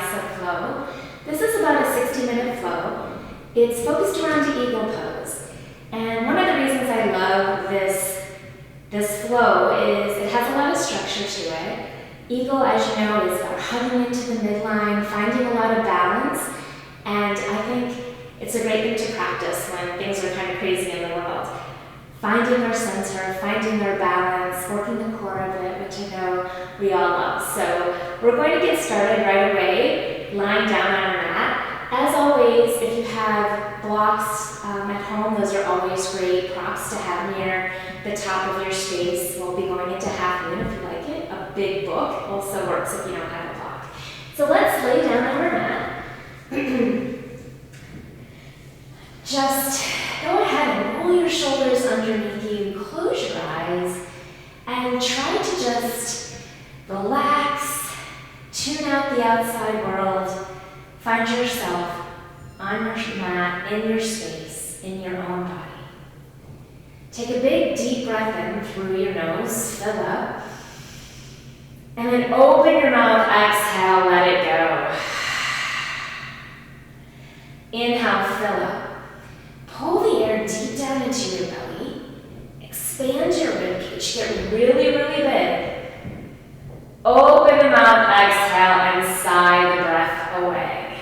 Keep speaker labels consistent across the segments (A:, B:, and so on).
A: Vinyasa flow. This is about a 60-minute flow. It's focused around the eagle pose. And one of the reasons I love this flow is it has a lot of structure to it. Eagle, as you know, is about hugging into the midline, finding a lot of balance. And I think it's a great thing to practice when things are kind of crazy in the world. Finding our center, finding our balance, working the core of it, which I know we all love. So we're going to get started right away, lying down on our mat. As always, if you have blocks at home, those are always great props to have near the top of your space. We'll be going into half moon if you like it. A big book also works if you don't have a block. So let's lay down on our mat. Just go ahead and roll your shoulders underneath you, close your eyes, and try to just relax, tune out the outside world, find yourself on your mat, in your space, in your own body. Take a big deep breath in through your nose, fill up, and then open your mouth, exhale, let it go. Inhale, fill up. Pull the air deep down into your belly. Expand your ribcage. Get really, really big. Open the mouth, exhale, and sigh the breath away.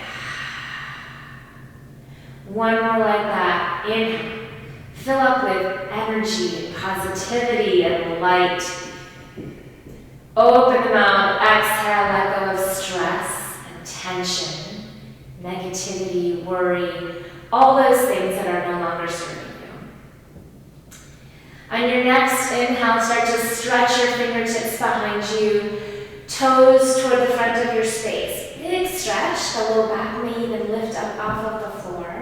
A: One more like that. Inhale. Fill up with energy and positivity and light. Open the mouth, exhale, let go of stress and tension, negativity, worry, all those things that are no longer serving you. On your next inhale, start to stretch your fingertips behind you, toes toward the front of your space. Big stretch, the low back may even lift up off of the floor.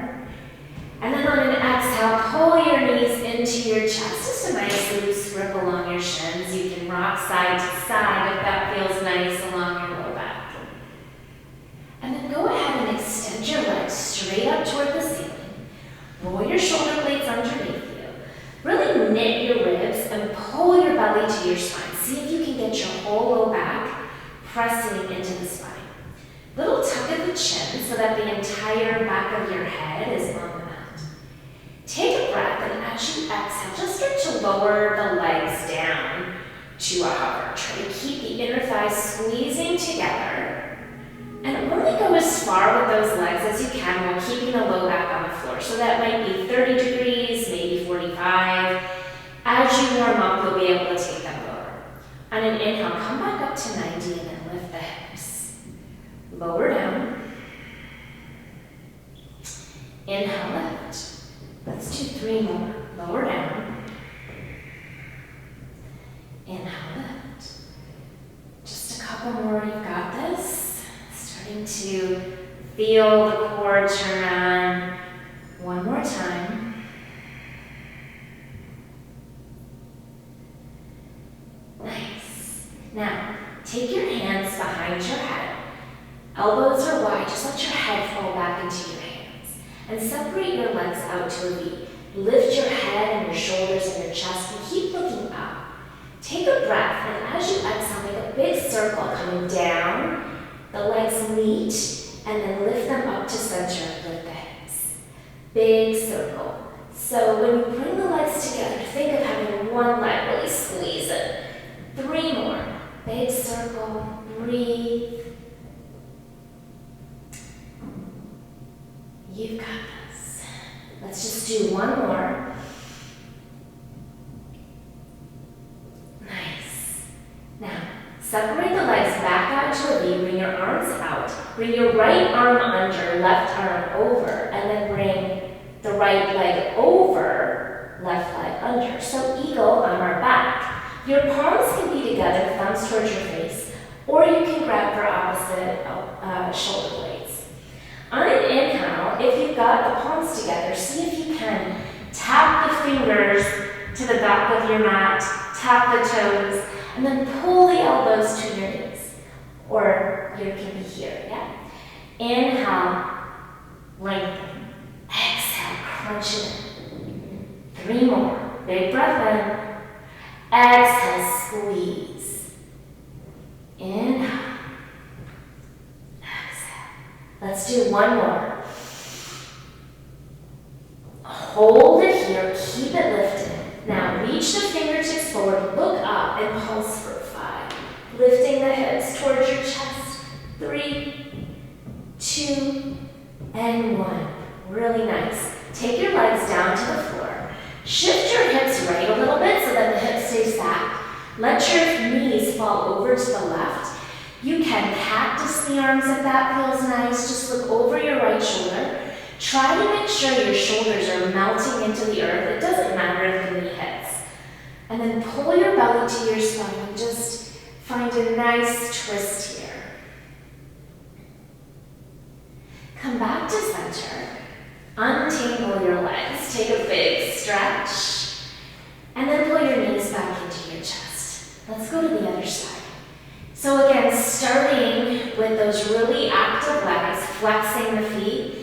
A: And then on an exhale, pull your knees into your chest. Just a nice loose grip along your shins. You can rock side to side if that feels nice along your low back. And then go ahead and extend your legs straight up toward the ceiling. Roll your shoulder blades underneath you. Really knit your ribs and pull your belly to your spine. See if you can get your whole low back pressing into the spine. Little tuck of the chin so that the entire back of your head is on the mat. Take a breath, and as you exhale, just start to lower the legs down to a hover. Try to keep the inner thighs squeezing together. And only go as far with those legs as you can while keeping the low back on the floor. So that might be 30 degrees, maybe 45. As you warm up, you'll be able to take them lower. On an inhale, come back up to 90 and then lift the hips. Lower down. Inhale, lift. Let's do 3 more. Lower down. Inhale, lift. Just a couple more, you've got this. Starting to feel the core turn on. One more time. Nice. Now, take your hands behind your head. Elbows are wide, just let your head fall back into your hands. And separate your legs out to a V. Lift your head and your shoulders and your chest and keep looking up. Take a breath, and as you exhale, make a big circle coming down. The legs meet, and then lift them up to center and lift the hips. Big circle. So when you bring the legs together, think of having one leg, really squeeze it. 3 more. Big circle, breathe. You've got this. Let's just do 1 more. Nice. Now, separate the legs back out to a V, bring your arms out. Bring your right arm under, left arm over, and then bring the right leg over, left leg under. So eagle on our back. Your palms can be together, thumbs towards your face, or you can grab for opposite shoulder blades. On an inhale, if you've got the palms together, see if you can tap the fingers to the back of your mat, tap the toes, and then pull the elbows to your knees. Or you can be here, yeah? Inhale, lengthen. Exhale, crunch it in. 3 more. Big breath in. Exhale, squeeze. Inhale. Exhale. Let's do one more. Hold it here, keep it lifted. Now reach the fingertips forward, look up and pulse for 5. Lifting the hips towards your chest. 3, 2, and 1. Really nice. Take your legs down to the floor. Shift your hips right a little bit so that the hip stays back. Let your knees fall over to the left. You can cactus the arms if that feels nice. Just look over your right shoulder. Try to make sure your shoulders are melting into the earth. It doesn't matter if the knee hits. And then pull your belly to your spine. Just find a nice twist here. Come back to center. Untangle your legs. Take a big stretch. And then pull your knees back into your chest. Let's go to the other side. So again, starting with those really active legs, flexing the feet.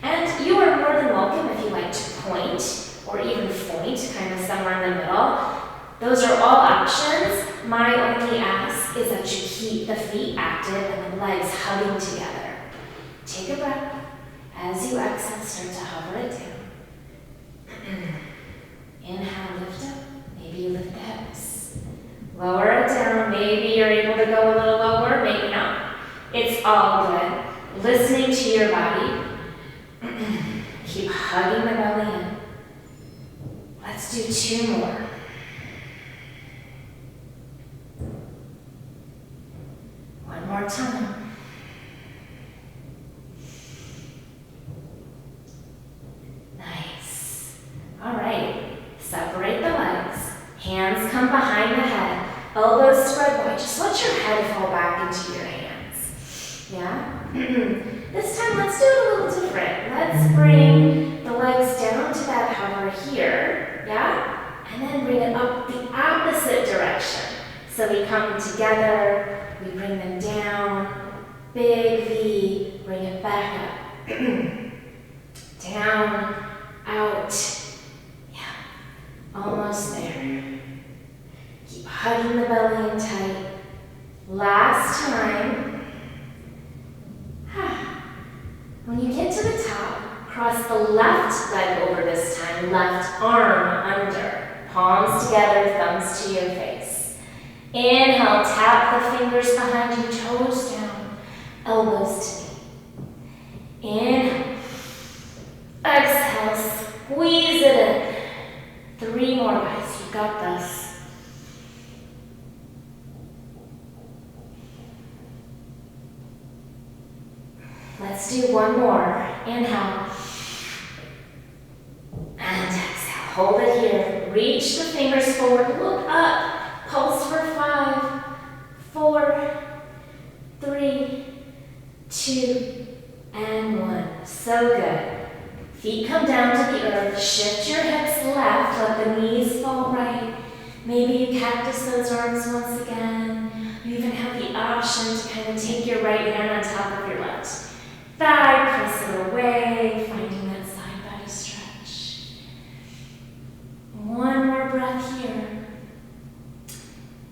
A: And you are more than welcome if you like to point or even point, kind of somewhere in the middle. Those are all options. My only ask is that you keep the feet active and the legs hugging together. Take a breath. As you exhale, start to hover it down. Inhale, lift up. Maybe you lift the hips. Lower it down. Maybe you're able to go a little lower, maybe not. It's all good. Listening to your body. Keep hugging the belly in. Let's do 2 more. One more time. Nice. All right. Separate the legs. Hands come behind the head. Elbows spread wide. Just let your head fall back into your hands. Yeah? This time, let's do it a little different. Let's bring the legs down to that hover here, yeah? And then bring it up the opposite direction. So we come together, we bring them down, big V, bring it back up. Down, out, yeah, almost there. Keep hugging the belly in tight. Last time. When you get to the top, cross the left leg over this time, left arm under, palms together, thumbs to your face. Inhale, tap the fingers behind you, toes down, elbows to knee. Inhale, exhale, squeeze it in. 3 more, guys, you got this. Let's do 1 more. Inhale. And exhale. Hold it here. Reach the fingers forward. Look up. Pulse for 5, 4, 3, 2, and 1. So good. Feet come down to the earth. Shift your hips left. Let the knees fall right. Maybe you cactus those arms once again. You even have the option to kind of take your right hand on top of your left thigh, press it away, finding that side body stretch. 1 more breath here.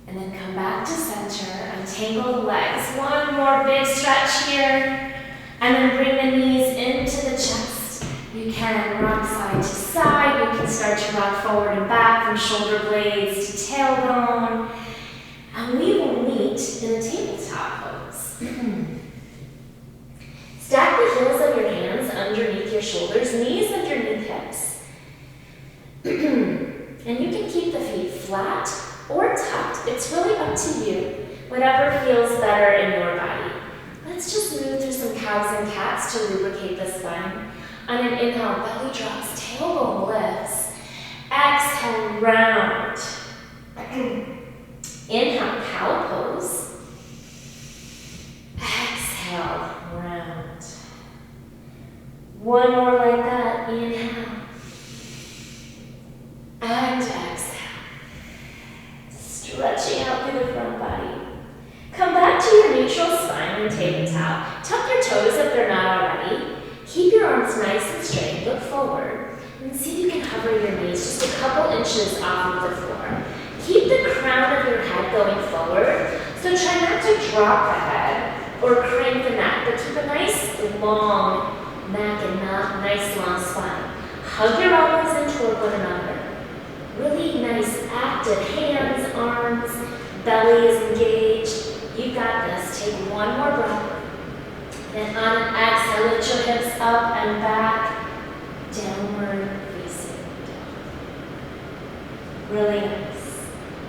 A: And then come back to center, untangle the legs. 1 more big stretch here. And then bring the knees into the chest. You can rock side to side. You can start to rock forward and back from shoulder blades to tailbone. And we will meet in a tabletop pose. Stack the heels of your hands underneath your shoulders, knees underneath hips. And you can keep the feet flat or tucked. It's really up to you, whatever feels better in your body. Let's just move through some cows and cats to lubricate the spine. On an inhale, belly drops, tailbone lifts. Exhale, round. Inhale, cow pose. Exhale, round. 1 more like that. Inhale. And exhale. Stretching out through the front body. Come back to your neutral spine and tabletop. Tuck your toes if they're not already. Keep your arms nice and straight. Look forward. And see if you can hover your knees just a couple inches off of the floor. Keep the crown of your head going forward. So try not to drop the head or crank the neck, but keep a nice long neck and nice long spine. Hug your elbows in toward one another. Really nice active hands, arms, belly is engaged. You got this. Take one more breath. And on an exhale, lift your hips up and back, downward facing dog. Really nice.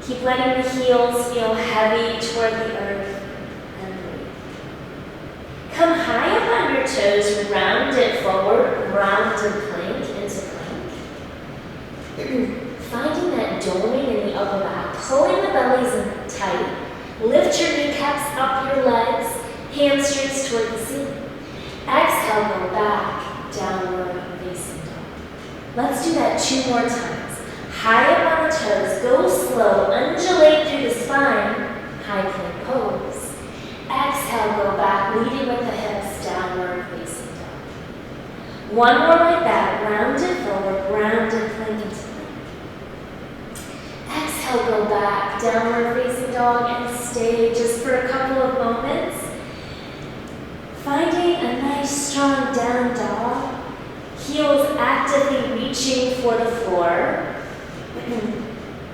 A: Keep letting the heels feel heavy toward the earth and breathe. Come high up on your toes, round it forward, rounded plank into plank. Finding that doming in the upper back, pulling the bellies in tight. Lift your kneecaps up your legs, hamstrings toward the ceiling. Exhale, go back, downward facing dog. Let's do that 2 more times. High up on the toes, go slow, undulate through the spine, high plank pose. Exhale, go back, leading with the hips, downward facing dog. One more like that, rounded forward, rounded plank into plank. Exhale, go back, downward facing dog, and stay just for a couple of moments. Finding a nice strong down dog. Heels actively reaching for the floor.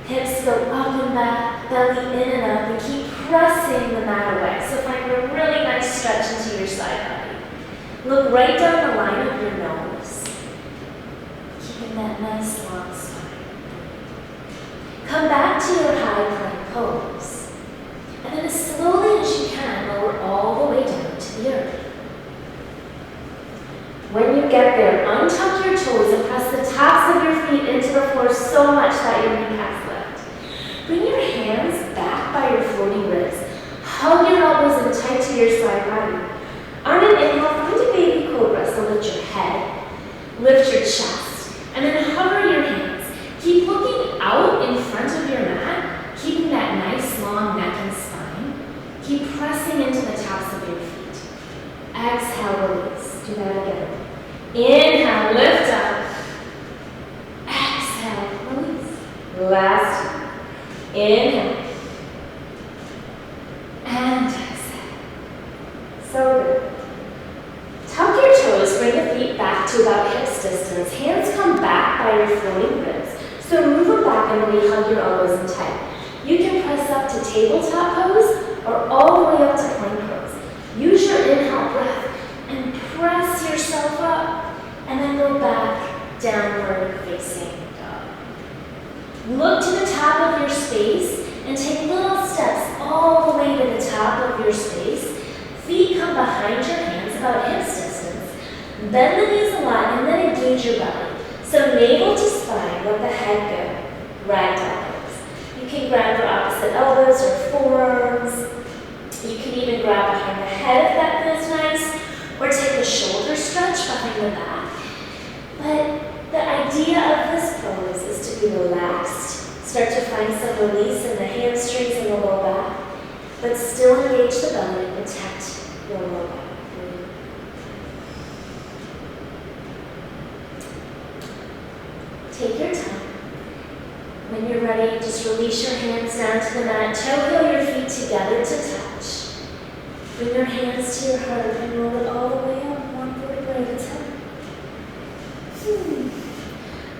A: Hips go up and back, belly in and up, and keep pressing the mat away. So find a really nice stretch into your side body. Look right down the line of your nose. Keeping that nice long spine. Come back to your high plank pose. And then as slowly as you can, lower all the way down to the earth. When you get there, untuck your toes and press the tops of your feet into the floor so much that your kneecaps lift. Bring your hands back by your floating ribs. Hug your elbows in tight to your side body. On an inhale, find a baby cobra, so lift your head, lift your chest, and then hover your hands. Keep looking out in front of your mat, keeping that nice long neck and spine. Keep pressing into the tops of your feet. Exhale, release. Do that again. Inhale, lift up. Exhale, release. Last time. Inhale. And exhale. So good. Tuck your toes, bring the feet back to about hips distance. Hands come back by your floating ribs. So move them back and really hug your elbows in tight. You can press up to tabletop pose or all the way up to plank pose. Use your inhale breath and press yourself up and then go back, downward facing dog. Look to the top of your space and take little steps all the way to the top of your space. Feet come behind your hands about hips distance. Bend the knees a lot and then engage your belly. So navel to spine, let the head go. Ragdoll pose. You can grab your opposite elbows or forearms. You can even grab behind the head if that feels nice, or take a shoulder stretch behind the back. But the idea of this pose is to be relaxed. Start to find some release in the hamstrings and the low back, but still engage the belly and protect your low back. Take your time. When you're ready, just release your hands down to the mat. Toe heel your feet together to touch. Bring your hands to your heart and roll it all the way up, 1 vertebra at a time.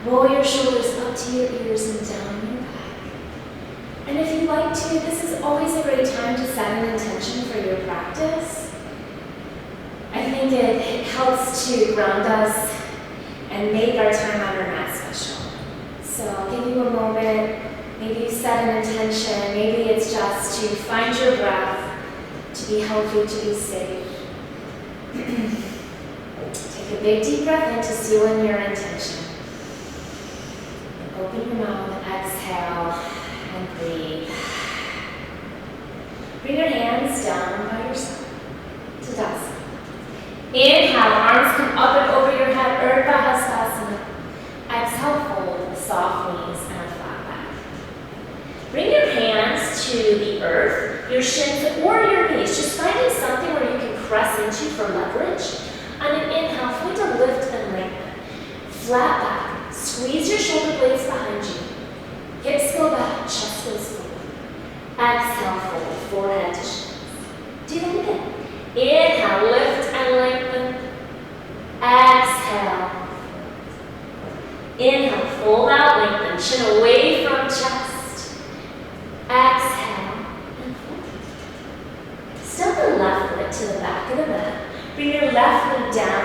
A: Roll your shoulders up to your ears and down your back. And if you'd like to, this is always a great time to set an intention for your practice. I think it helps to ground us and make our time on our mat special. So I'll give you a moment. Maybe you set an intention. Maybe it's just to find your breath, to be healthy, to be safe. Take a big deep breath in to seal in your intention. And open your mouth and exhale and breathe. Bring your hands down by your side to Tadasana. Inhale, arms come up and over your head, Urdhva Hastasana. Exhale, fold, soft knees and a flat back. Bring your hands to the earth, your shins or your knees, just finding something where you can press into for leverage. On an inhale, find a lift and lengthen. Flat back, squeeze your shoulder blades behind you. Hips go back, chest goes forward. Exhale, fold, forehead to shins. Do that again. Inhale, lift and lengthen.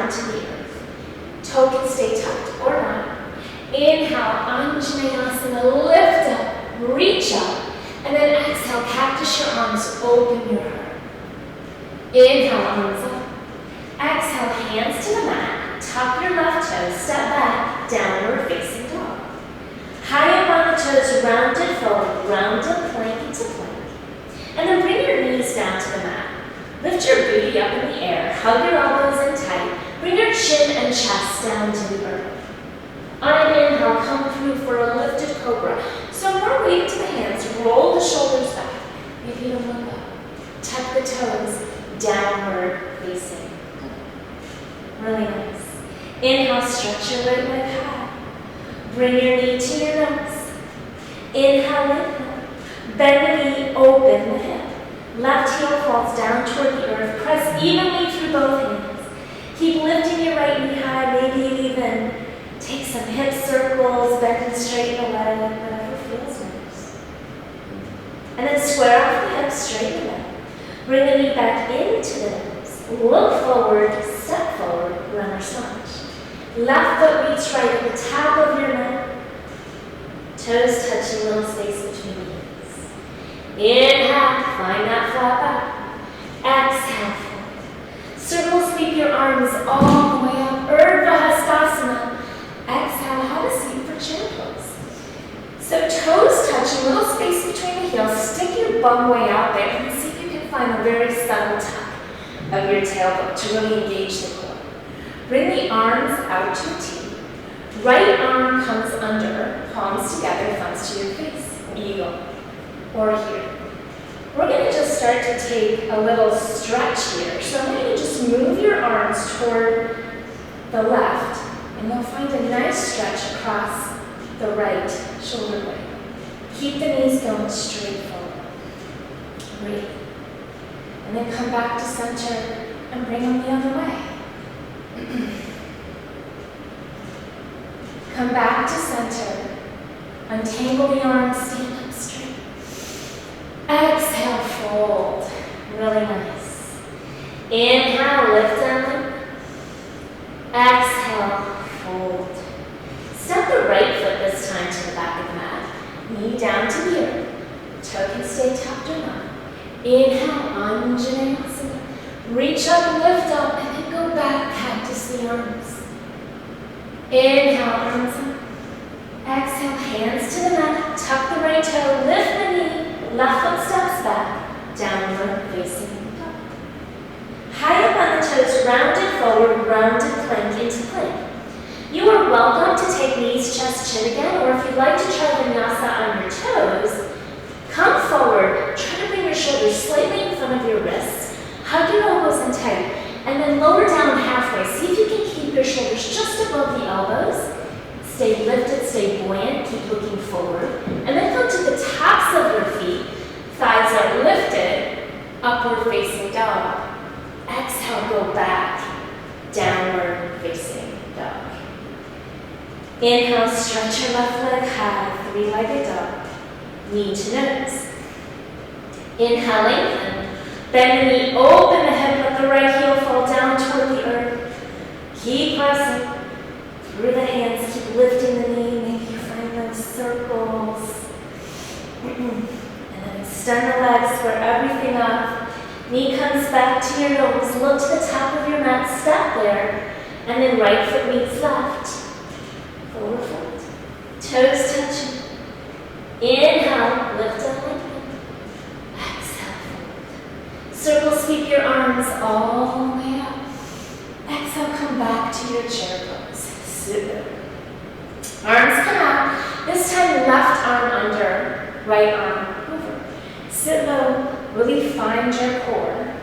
A: down to the earth. Toe can stay tucked or not. Inhale, Anjaneyasana, lift up, reach up. And then exhale, cactus your arms, open your heart. Inhale, arms up. Exhale, hands to the mat. Tuck your left toes, step back, downward facing dog. High up on the toes, rounded forward, rounded plank into plank. And then bring your knees down to the mat. Lift your booty up in the air, hug your elbows in tight. Bring your chin and chest down to the earth. On an inhale, come through for a lifted cobra. So more weight to the hands, roll the shoulders back. Maybe you look up. Tuck the toes, downward facing. Really nice. Inhale, stretch your right leg high. Bring your knee to your nose. Inhale, lengthen. Bend the knee, open the hip. Left heel falls down toward the earth. Press evenly through both hands. Keep lifting your right knee high. Maybe even take some hip circles, bend and straighten the leg, whatever feels nice. And then square off the hips, straighten the leg. Bring the knee back into the nose. Look forward, step forward, runner's lunge. Left foot meets right at the top of your mat. Toes touching, little space between the knees. Inhale, find that flat back. Exhale, fold. Circle sweep your arms all the way up. Urdhva Hastasana. Exhale, have a seat for chair pose. So toes touching, little space between the heels. Stick your bum way out there and see if you can find a very subtle tuck of your tailbone to really engage the core. Bring the arms out to a T. Right arm comes under, palms together, thumbs to your face. Eagle. Or here. We're going to just start to take a little stretch here. So I'm going to just move your arms toward the left, and you'll find a nice stretch across the right shoulder blade. Keep the knees going straight forward. Breathe. And then come back to center and bring them the other way. Come back to center. Untangle the arms, stand up straight. Exhale, fold. Really nice. Inhale, lift and lift. Exhale, fold. Step the right foot this time to the back of the mat. Knee down to the earth. Toe can stay tucked or not. Inhale, Anjaneyasana. Reach up, lift up, and then go back, cactus the arms. Inhale, arms up. Exhale, hands to the mat. Tuck the right toe, lift the knee. Left foot steps back, downward facing dog. High up on the toes, rounded forward, rounded plank into plank. You are welcome to take knees, chest, chin again, or if you'd like to try vinyasa on your toes, come forward, try to bring your shoulders slightly in front of your wrists, hug your elbows in tight, and then lower down halfway. See if you can keep your shoulders just above the elbows. Stay lifted, stay buoyant, keep looking forward. And then come to the tops of your feet. Thighs are lifted, upward facing dog. Exhale, go back, downward facing dog. Inhale, stretch your left leg high, three-legged dog. Knee to nose. Inhale, lengthen. Bend the knee, open the hip, let the right heel fall down toward the earth. Keep pressing. Through the hands, keep lifting the knee. Maybe you find those circles. And then extend the legs, square everything up. Knee comes back to your nose. Look to the top of your mat, step there. And then right foot meets left. Forward fold. Toes touching. Inhale, lift and lengthen. Exhale, fold. Circle sweep your arms all the way up. Exhale, come back to your chair pose. Sit there. Arms come out. This time left arm under, right arm over. Sit low, really find your core.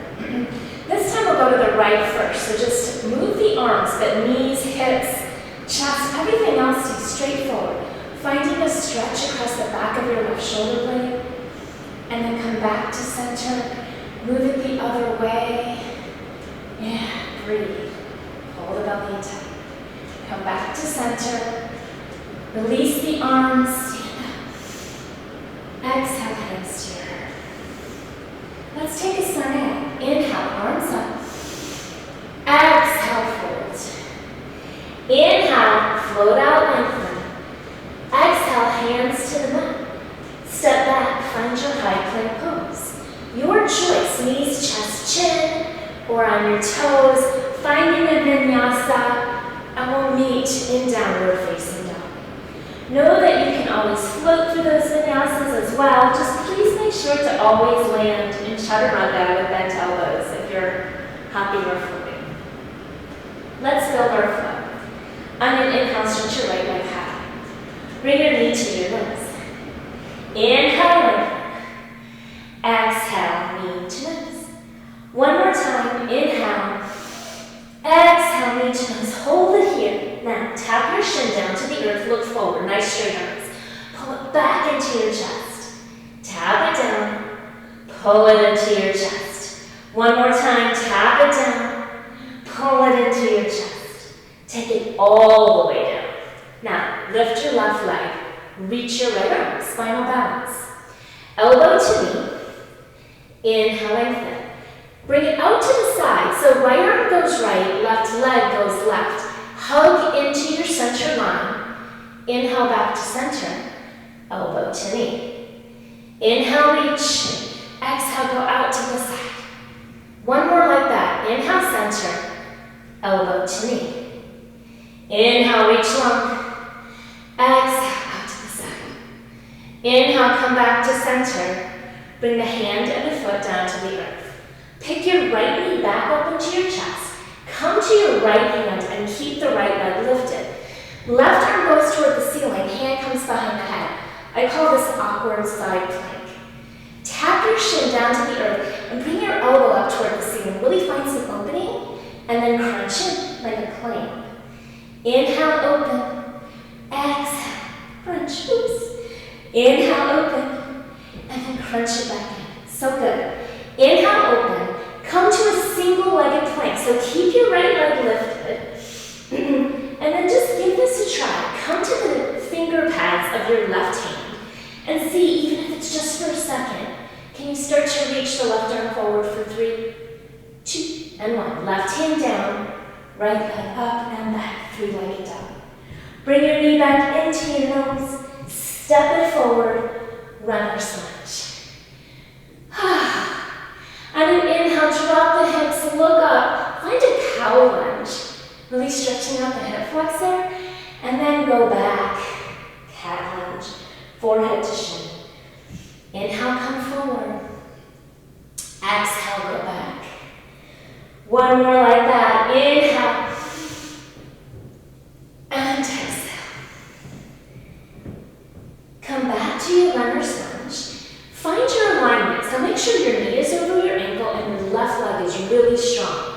A: This time we'll go to the right first. So just move the arms, but knees, hips, chest, everything else stays straight forward. Finding a stretch across the back of your left shoulder blade. And then come back to center. Move it the other way. And breathe. Hold the belly tight. Come back to center. Release the arms. Stand up. Exhale, hands to your heart. Let's take a sun out. Inhale, arms up. Exhale, fold. float out, lengthen. Exhale, hands to the mat. Step back, find your high plank pose. Your choice, knees, chest, chin, or on your toes, finding a vinyasa, and we'll meet in downward facing dog. Know that you can always float through those vinyasas as well. Just please make sure to always land in chaturanga with bent elbows if you're happy or floating. Let's build our flow. On an inhale, stretch your right leg high. Bring your knee to your nose. Inhale, lengthen. Exhale, knee to nose. One more time, inhale. Exhale, knee to nose. Hold it here. Now, tap your shin down to the earth, look forward, nice straight arms. Pull it back into your chest. Tap it down, pull it into your chest. One more time, tap it down, pull it into your chest. Take it all the way down. Now, lift your left leg, reach your right arm, spinal balance. Elbow to knee, inhale, lengthen. Bring it out to the side, so right arm goes right, left leg goes left. Hug into your center line. Inhale back to center, elbow to knee. Inhale, reach. Exhale, go out to the side. One more like that. Inhale, center, elbow to knee. Inhale, reach long. Exhale, out to the side. Inhale, come back to center. Bring the hand and the foot down to the earth. Pick your right knee back up into your chest. Come to your right hand and keep the right leg lifted. Left arm goes toward the ceiling, hand comes behind the head. I call this awkward side plank. Tap your shin down to the earth and bring your elbow up toward the ceiling. Really find some opening and then crunch in like a clam. Inhale, open. Exhale, crunch. Oops. Inhale, open. And then crunch it back in. So good. Inhale, open. Come to a single-legged plank. So keep your right leg lifted. And then just give this a try. Come to the finger pads of your left hand and see, even if it's just for a second, can you start to reach the left arm forward for 3, 2, and 1. Left hand down, right leg up and back, 3-legged dog. Bring your knee back into your nose, step it forward, runner's lunge. On an inhale, drop the hips, look up, find a cow lunge. Really stretching out the hip flexor, and then go back, cat lunge, forehead to shin. Inhale, come forward. Exhale, go back. One more like that. Inhale, and exhale. Come back to your runner's lunge. Find your alignment, so make sure your knee is over your ankle and your left leg is really strong.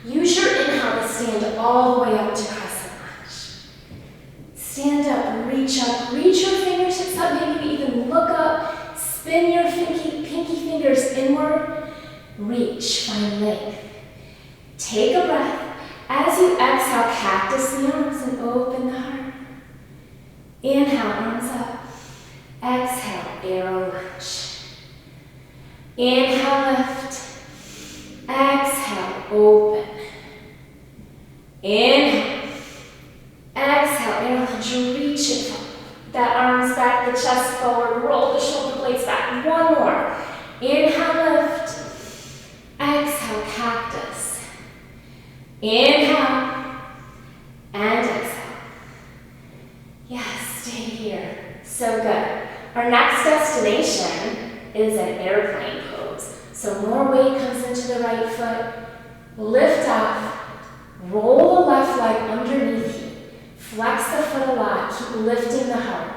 A: Use your inhale to stand all the way up to crescent lunge. Stand up, reach your fingertips up, maybe even look up, spin your pinky fingers inward, reach, find length. Take a breath. As you exhale, cactus the arms and open the heart. Inhale, arms up. Exhale, arrow lunge. Inhale, lift. Exhale, open. Inhale. Exhale, arrow lunge. Reach it forward. That arms back, the chest forward. Roll the shoulder blades back. One more. Inhale, lift. Exhale, cactus. Inhale. And exhale. Yes, stay here. So good. Our next destination is an airplane pose. So more weight comes into the right foot. Lift off. Roll the left leg underneath you. Flex the foot a lot. Keep lifting the heart.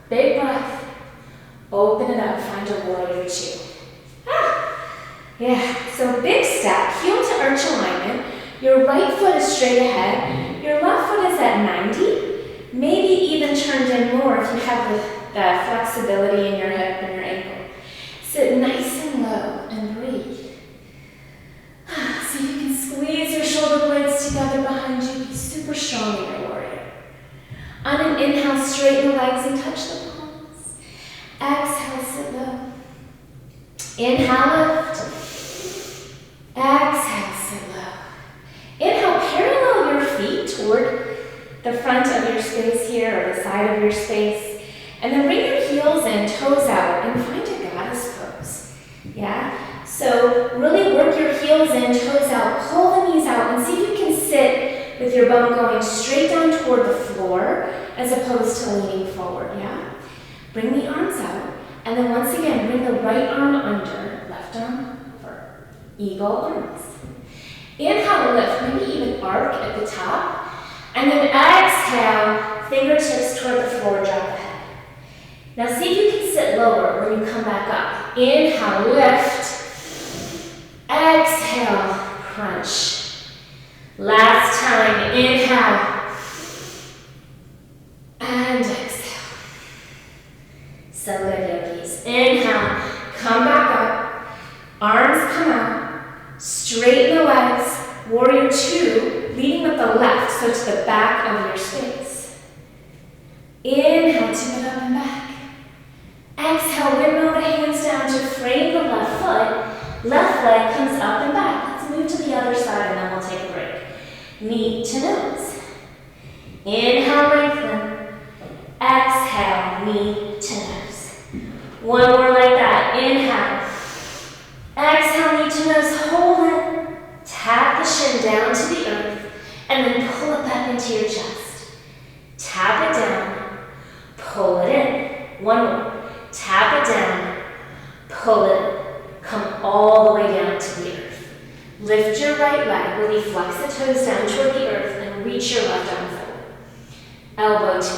A: Big breath. Open it up. Find a warrior two. Yeah. So big step. Heel to arch alignment. Your right foot is straight ahead. Your left foot is at 90. Maybe even turned in more if you have the flexibility in your hip and your ankle. Sit nice and low and breathe. See if you can squeeze your shoulder blades together behind you. Be super strong in your warrior. On an inhale, straighten the legs and touch the palms. Exhale, sit low. Inhale, lift. Exhale, sit low. Inhale, parallel your feet toward the front of your space here or the side of your space. And then bring your heels in, toes out, and find a goddess pose. Yeah? So really work your heels in, toes out, pull the knees out, and see if you can sit with your bum going straight down toward the floor as opposed to leaning forward. Yeah? Bring the arms out, and then once again, bring the right arm under, left arm over. Eagle arms. Inhale, lift, maybe even arc at the top. And then exhale, fingertips toward the floor, drop the head. Now see if you can sit lower when you come back up. Inhale, lift. Exhale, crunch. Last time, inhale. And exhale. So good, yogis. Inhale, come back up. Arms come out. Straighten the legs. Warrior two, leading with the left, so to the back of your space. Inhale, tip it up and back. Exhale, windmill the hands down to frame the left foot. Left leg comes up and back. Let's move to the other side and then we'll take a break. Knee to nose. Inhale, lengthen. Exhale, knee to nose. One more like that. Inhale. Exhale, knee to nose. Hold it. Tap the shin down to the earth and then pull it back into your chest. Tap it down. Pull it in. One more. Tap it down. Pull it in. Come all the way down to the earth. Lift your right leg, really flex the toes down toward the earth and reach your left arm forward. Elbow to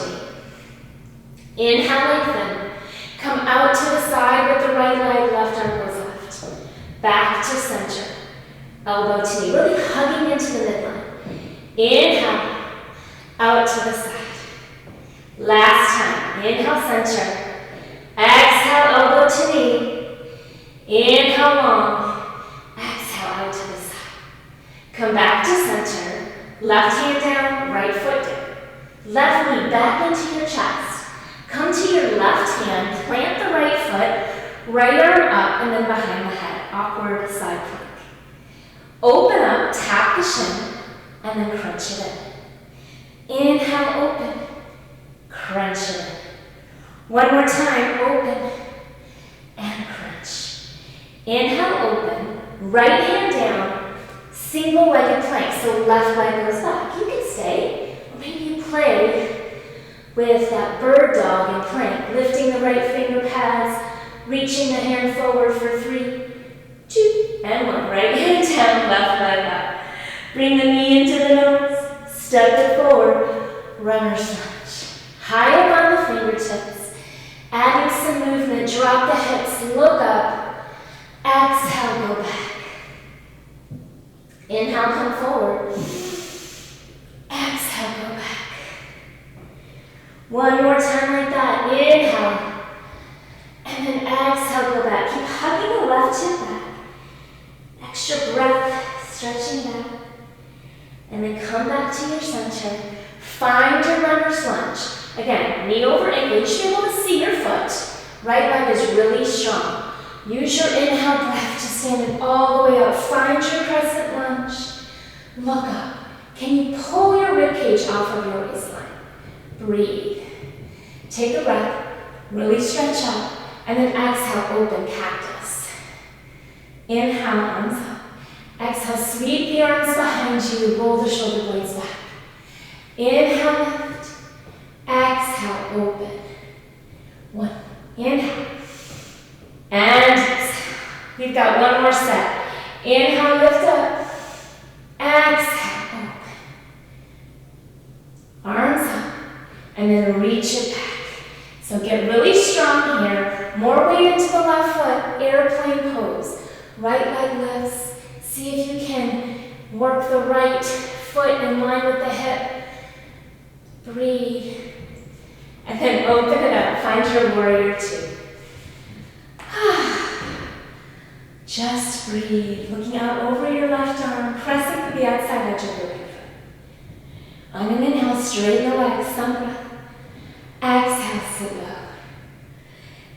A: knee. Inhale, lengthen. Come out to the side with the right leg, left arm goes left. Back to center. Elbow to knee, really hugging into the midline. Inhale, out to the side. Last time, inhale, center. Exhale, elbow to knee. Inhale, long. Exhale, out to the side. Come back to center. Left hand down, right foot down. Left knee back into your chest. Come to your left hand, plant the right foot, right arm up, and then behind the head. Awkward side plank. Open up, tap the shin, and then crunch it in. Inhale, open, crunch it in. One more time, open, and crunch. Inhale, open, right hand down, single-legged plank, so left leg goes back. You can stay, or maybe you play with that bird dog and plank, lifting the right finger pads, reaching the hand forward for 3, 2, and 1. Right hand down, left leg up. Bring the knee into the nose, step it forward, runner's lunge. High up on the fingertips, adding some movement, drop the hips, look up, exhale, go back. Inhale, come forward. Exhale, go back. One more time like that. Inhale. And then exhale, go back. Keep hugging the left hip back. Extra breath, stretching it out. And then come back to your center. Find your runner's lunge. Again, knee over ankle. You should be able to see your foot. Right leg is really strong. Use your inhale breath to stand it all the way up. Find your crescent lunge. Look up. Can you pull your ribcage off of your waistline? Breathe. Take a breath. Really stretch up. And then exhale, open cactus. Inhale, arms up. Exhale, sweep the arms behind you. Roll the shoulder blades back. Inhale, lift. Exhale, open. 1. Inhale. And exhale. We've got one more set. Inhale, lift up. Exhale, open. Arms up. And then reach it back. So get really strong here. More weight into the left foot. Airplane pose. Right leg lifts. See if you can work the right foot in line with the hip. Breathe. And then open it up. Find your warrior two. Just breathe. Looking out over your left arm, pressing to the outside edge of your right foot. On an inhale, straighten the legs, some breath. Exhale, sit low.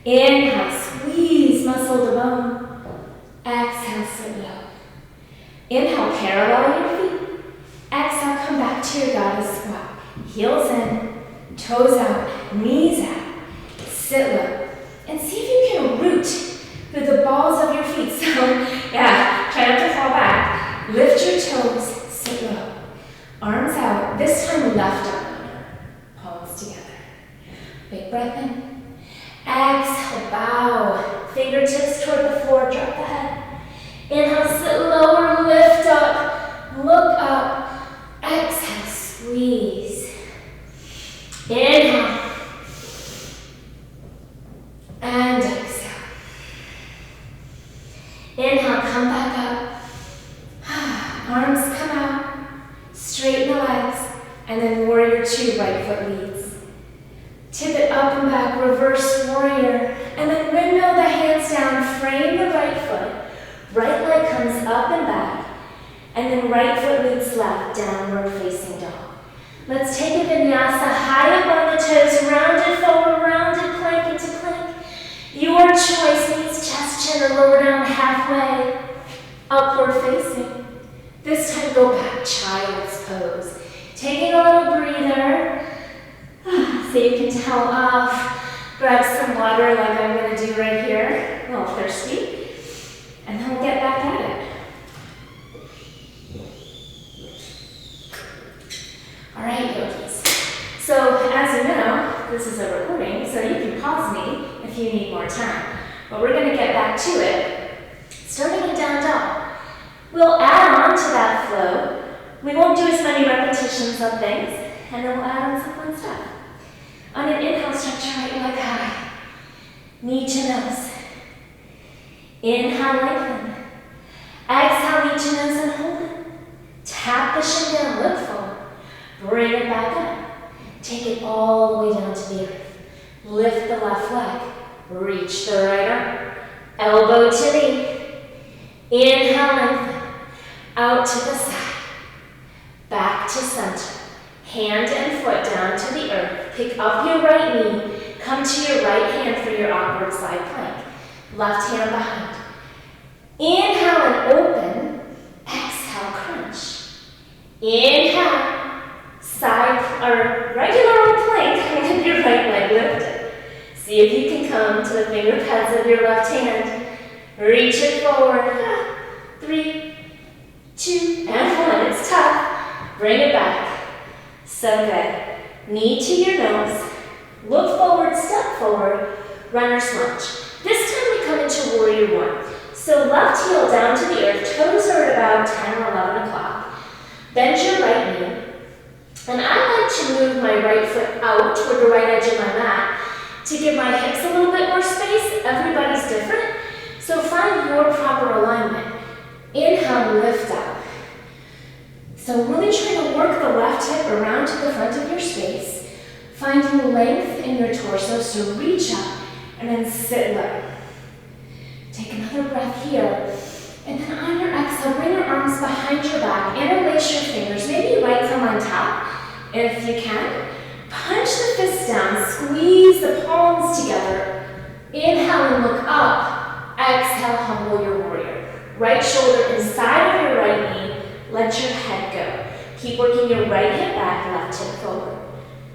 A: Inhale, squeeze muscle to bone. Exhale, sit low. Inhale, parallel your feet. Exhale, come back to your goddess squat. Heels in, toes out, knees out. Sit low. And see if you can root through the balls of your feet. So, yeah, try not to fall back. Lift your toes, sit low. Arms out, this time left arm under. Palms together. Big breath in. Exhale, bow. Fingertips toward the floor, drop the head. Inhale, sit lower, lift up, look up. Exhale, squeeze. Inhale. And exhale. Inhale, come back up. Arms come out. Straighten the legs. And then warrior two, right foot leads. Tip it up and back, reverse warrior. And then windmill the hands down, frame the right foot. Right leg comes up and back. And then right foot leads left, downward facing dog. Let's take a vinyasa high up on the toes, rounded forward, rounded plank into plank. Your choice means chest, chin, or lower down halfway, upward facing. This time go back, child's pose. Taking a little breather, so you can towel off, grab some water like I'm going to do right here, a little thirsty, and then we'll get back at it. All right, yogis. So as you know, this is a recording, so you can pause me if you need more time. But we're going to get back to it, starting in down dog. We'll add on to that flow. We won't do as many repetitions of things, and then we'll add on some fun stuff. On an inhale, stretch your right leg high, knee to nose. Inhale, lengthen. Exhale, knee to nose and hold it. Tap the shin down, look forward. Bring it back up. Take it all the way down to the earth. Lift the left leg. Reach the right arm. Elbow to knee. Inhale, lengthen. Out to the side. Back to center. Hand and foot down to the earth. Pick up your right knee. Come to your right hand for your awkward side plank. Left hand behind. Inhale and open. Exhale, crunch. Inhale. Side or regular old plank with your right leg lifted. See if you can come to the finger pads of your left hand. Reach it forward. 3, 2, and 1. It's tough. Bring it back. So good. Knee to your nose. Look forward, step forward. Runner's lunge. This time we come into warrior one. So left heel down to the earth. Toes are at about 10 or 11 o'clock. Bend your right knee. And I like to move my right foot out toward the right edge of my mat to give my hips a little bit more space. Everybody's different. So find your proper alignment. Inhale, lift up. So really try to work the left hip around to the front of your space, finding length in your torso, so reach up and then sit low. Take another breath here. And then on your exhale, bring your arms behind your back, interlace your fingers, maybe right thumb on top, if you can. Punch the fists down, squeeze the palms together. Inhale and look up. Exhale, humble your warrior. Right shoulder inside of your right knee, let your head go. Keep working your right hip back, left hip forward.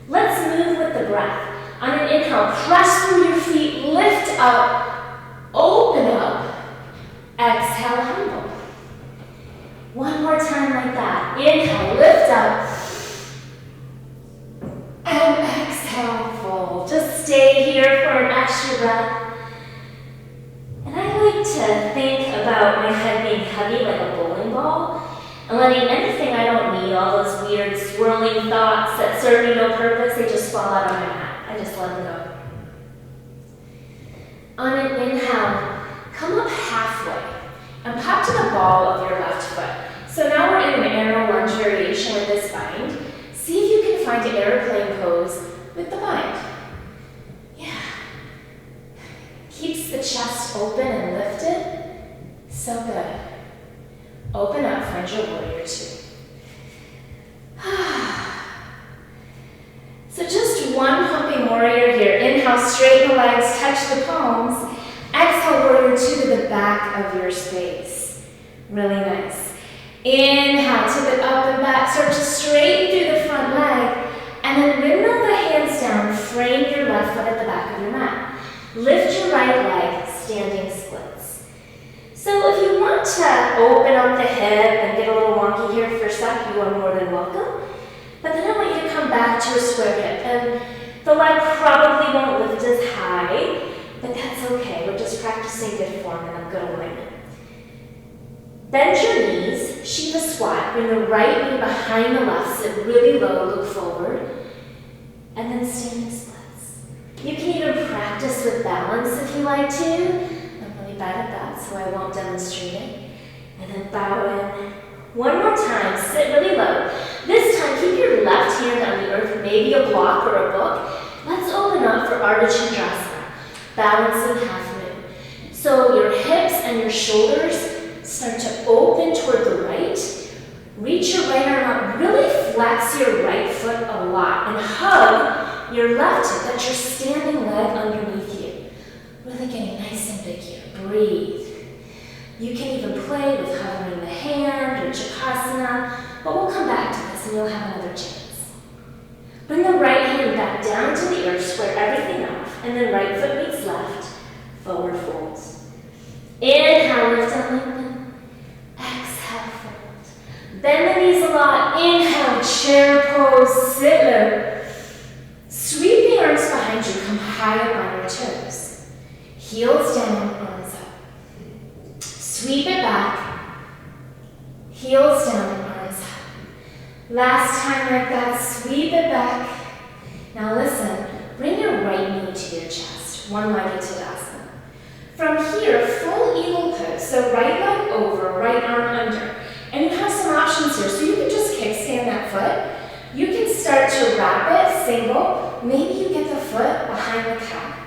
A: Let's move with the breath. On an inhale, press through your feet, lift up, open up. Exhale, humble. One more time like that. Inhale, lift up. And exhale, fold. Just stay here for an extra breath. And I like to think about my head being heavy like a bowling ball and letting anything I don't need, all those weird swirling thoughts that serve me no purpose, they just fall out of my mat. I just let them go. On an inhale, come up halfway and pop to the ball of your left foot. So now we're in an arrow lunge variation with this bind. See if you can find an airplane pose with the bind. Yeah. Keeps the chest open and lifted. So good. Open up, find your warrior two. So just one pumping warrior here. Inhale, straighten the legs, touch the palms. Exhale, warrior two to the back of your space. Really nice. Inhale, tip it up and back. Start to straighten through the front leg. And Lift your right leg, standing splits. So if you want to open up the hip and get a little wonky here for a sec, you are more than welcome. But then I want you to come back to a square hip. And the leg probably won't lift as high, but that's okay. We're just practicing good form and a good alignment. Bend your knees, Shiva squat. Bring the right knee behind the left, sit really low, look forward, and then standing splits. You can even practice with balance if you like to. I'm really bad at that, so I won't demonstrate it. And then bow in. One more time, sit really low. This time, keep your left hand on the earth, maybe a block or a book. Let's open up for Ardha Chandrasana, balancing half moon. So your hips and your shoulders start to open toward the right. Reach your right arm up, really flex your right foot a lot, and hug your left hip, that's your standing leg underneath you. Really getting nice and big here. Breathe. You can even play with hovering the hand or Chakasana, but we'll come back to this and you'll have another chance. Bring the right hand back down to the earth, square everything off, and then right foot meets left, forward folds. Inhale, lift and lengthen. Exhale, fold. Bend the knees a lot. Inhale, chair pose, sit low. Sweep the arms behind you, come high up on your toes. Heels down, arms up. Sweep it back. Heels down, arms up. Last time like that, sweep it back. Now listen, bring your right knee to your chest, one-legged Tadasana. From here, full eagle pose, so right leg over, right arm under. And you have some options here, so you can just kickstand that foot. You can start to wrap it, single. Maybe you get the foot behind the calf.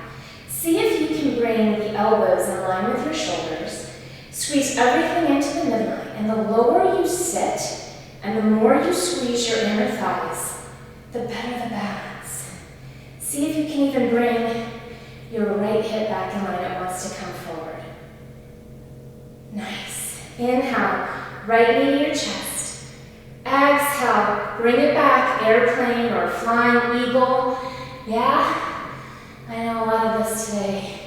A: See if you can bring the elbows in line with your shoulders. Squeeze everything into the midline, and the lower you sit, and the more you squeeze your inner thighs, the better the balance. See if you can even bring your right hip back in line. It wants to come forward. Nice. Inhale, right knee to your chest. Exhale, bring it back, airplane or flying eagle. Yeah? I know a lot of this today.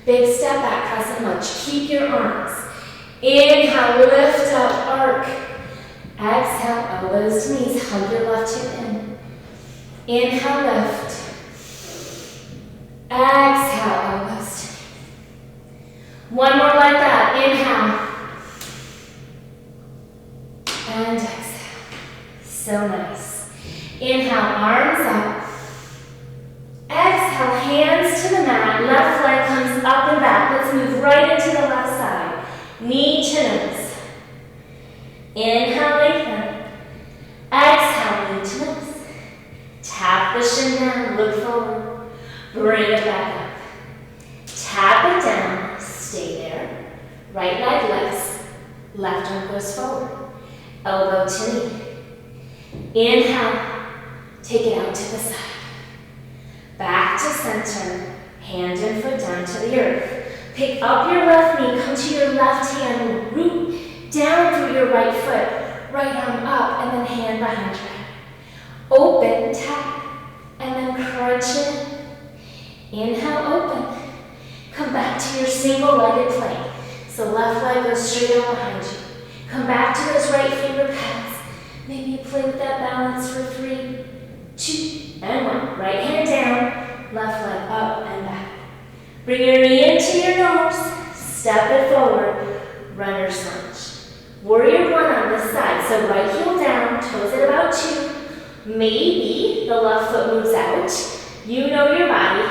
A: Big step back, crescent lunge. Keep your arms. Inhale, lift up, arc. Exhale, elbows to knees. Hug your left hip in. Inhale, lift. Exhale, elbows to knees. One more like that. Inhale. And exhale. So nice. Inhale, arms up. Exhale, hands to the mat. Left leg comes up and back. Let's move right into the left side. Knee to nose. Inhale, lengthen. Exhale, knee to nose. Tap the shin down, look forward. Bring it back up. Tap it down, stay there. Right leg lifts. Left arm goes forward. Elbow to knee. Inhale, take it out to the side. Back to center, hand and foot down to the earth. Pick up your left knee, come to your left hand, root down through your right foot, right arm up, and then hand behind your head. Open, tap, and then crunch it. Inhale, open. Come back to your single-legged plank. So left leg goes straight out behind you. Come back to those right finger pads. Maybe you play with that balance for 3, 2, and 1. Right hand down, left leg up and back. Bring your knee into your nose, step it forward, runner's lunge. Warrior 1 on this side, so right heel down, toes at about 2. Maybe the left foot moves out. You know your body.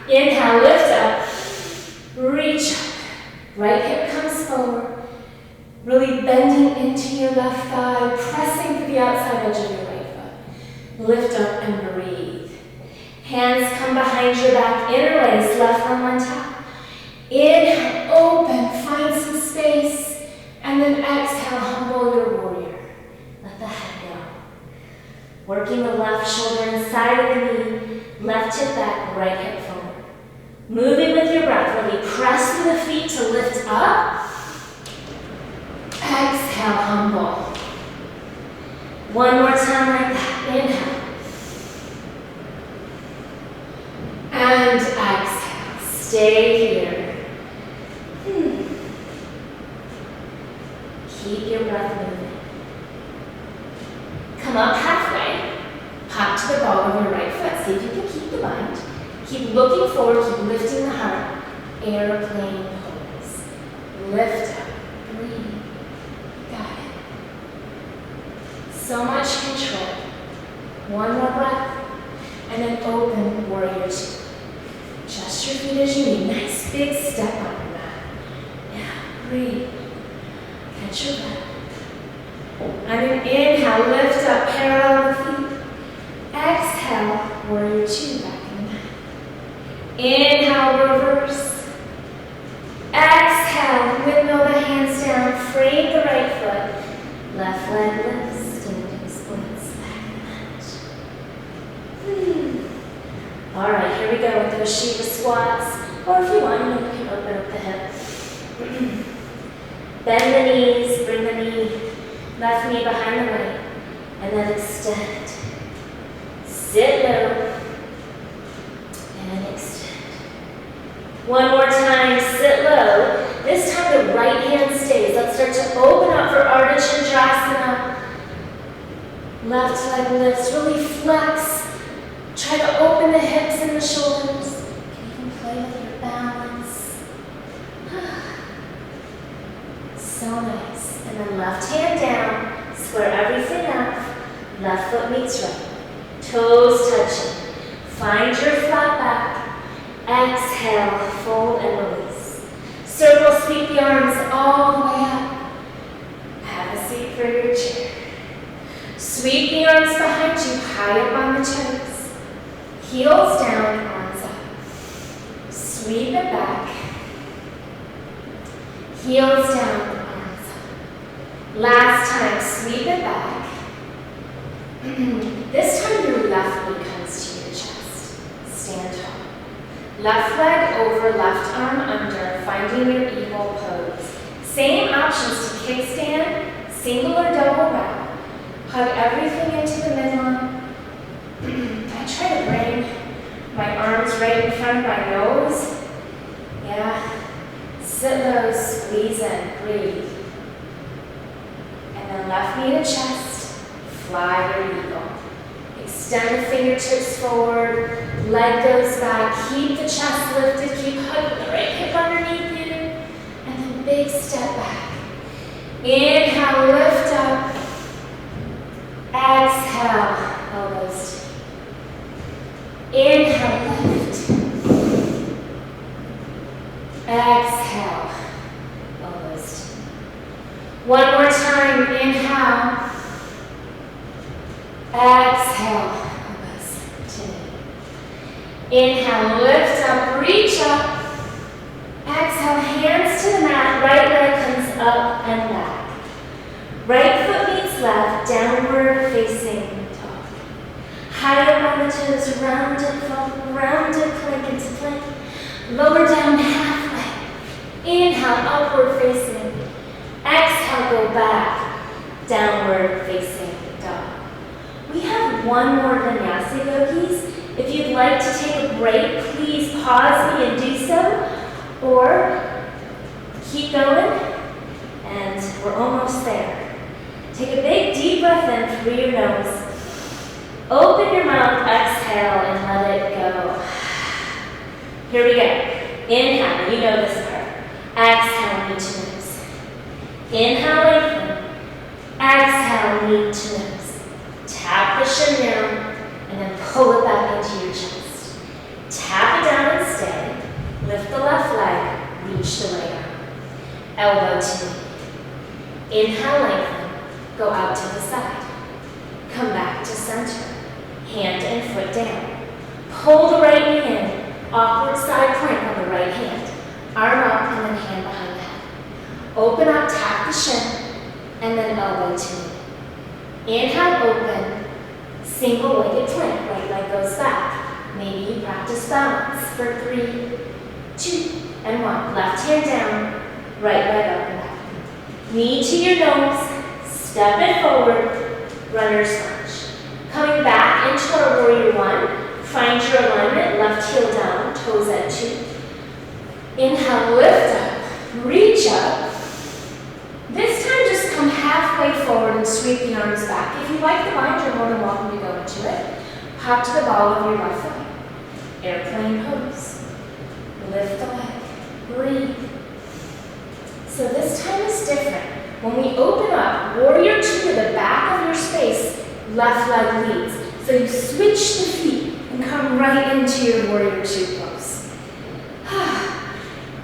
A: Inhale, lift up, reach up. Right hip comes forward. Really bending into your left thigh, pressing to the outside edge of your right foot. Lift up and breathe. Hands come behind your back, interlace, left arm on top. Inhale, open, find some space, and then exhale, humble your warrior. Let the head go. Working the left shoulder inside of the knee, left hip back, right hip forward. Moving with your breath, really press through the feet to lift up. Exhale, humble. One more time like that. Inhale. And exhale. Stay here. Keep your breath moving. Come up halfway. Pop to the ball of your right foot. See if you can keep the bind. Keep looking forward. Keep lifting the heart. Airplane pose. Lift up. Breathe. Got it. So much control. One more breath. And then open warrior two. Adjust your feet as you need. Nice big step on your mat. Yeah, breathe. Catch your breath. And then inhale, lift up, parallel the feet. Exhale, warrior two, back in the mat. Inhale, reverse. Exhale, windmill the hands down, frame the right foot. Left leg lifts, standing splits, back in the mat. All right, here we go with those Shiva squats. Or if you want, you can open up the hip. Bend the knees, bring the left knee behind the right, and then extend. Sit low, and extend. One more time, sit low. This time the right hand stays. Let's start to open up for Ardha Chandrasana. Left leg lifts, really flex. Try to open the hips and the shoulders. You can even play with your balance. So nice. And then left hand down, square everything up. Left foot meets right. Toes touching. Find your flat back. Exhale, fold and release. Circle, sweep the arms all the way up. Have a seat for your chair. Sweep the arms behind you, high up on the toes. Heels down, arms up. Sweep it back. Heels down, arms up. Last time, sweep it back. This time your left knee comes to your chest. Stand tall. Left leg over, left arm under, finding your eagle pose. Same options to kickstand, single or double bow. Hug everything into the midline. I try to bring my arms right in front of my nose. Yeah. Sit low, squeeze in, breathe. And then left knee to chest, fly your eagle. Extend the fingertips forward, leg goes back, keep the chest lifted, keep hugging the right hip underneath you. And then big step back. Inhale, lift up. Exhale, elbows. Inhale, lift. Exhale, elbows. One more time, inhale. Exhale, elbows. Inhale, lift up, reach up. Exhale, hands to the mat, right leg comes up and back. Right foot meets left, downward facing dog. High up on the toes, rounded fold, rounded plank into plank. Lower down halfway. Inhale, upward facing. Exhale, go back, downward facing dog. We have one more vinyasa, yogis. If you'd like to take a break, please pause me and do so, or keep going, and we're almost there. Take a big deep breath in through your nose. Open your mouth, exhale, and let it go. Here we go. Inhale, you know this part. Exhale, knee to nose. Inhale, lengthen. Exhale, knee to nose. Tap the shin down, and then pull it back into your chest. Tap it down and stay. Lift the left leg, reach the right arm. Elbow to knee. Inhale, lengthen. Go out to the side. Come back to center. Hand and foot down. Pull the right knee in. Awkward side plank on the right hand. Arm up and then hand behind the head. Open up, tap the shin, and then elbow to knee. Inhale, open. Single-legged plank. Right leg goes back. Maybe you practice balance for 3, 2, and 1. Left hand down. Right leg up and back. Knee to your nose. Step it forward, runner's lunge. Coming back into our warrior one, find your alignment, left heel down, toes at 2. Inhale, lift up, reach up. This time just come halfway forward and sweep the arms back. If you like the bind, you're more than welcome to go into it. Hop to the ball with your left foot. Airplane pose. Lift the leg. Breathe. So this time is different. When we open up, warrior two to the back of your space, left leg leads. So you switch the feet and come right into your warrior two pose.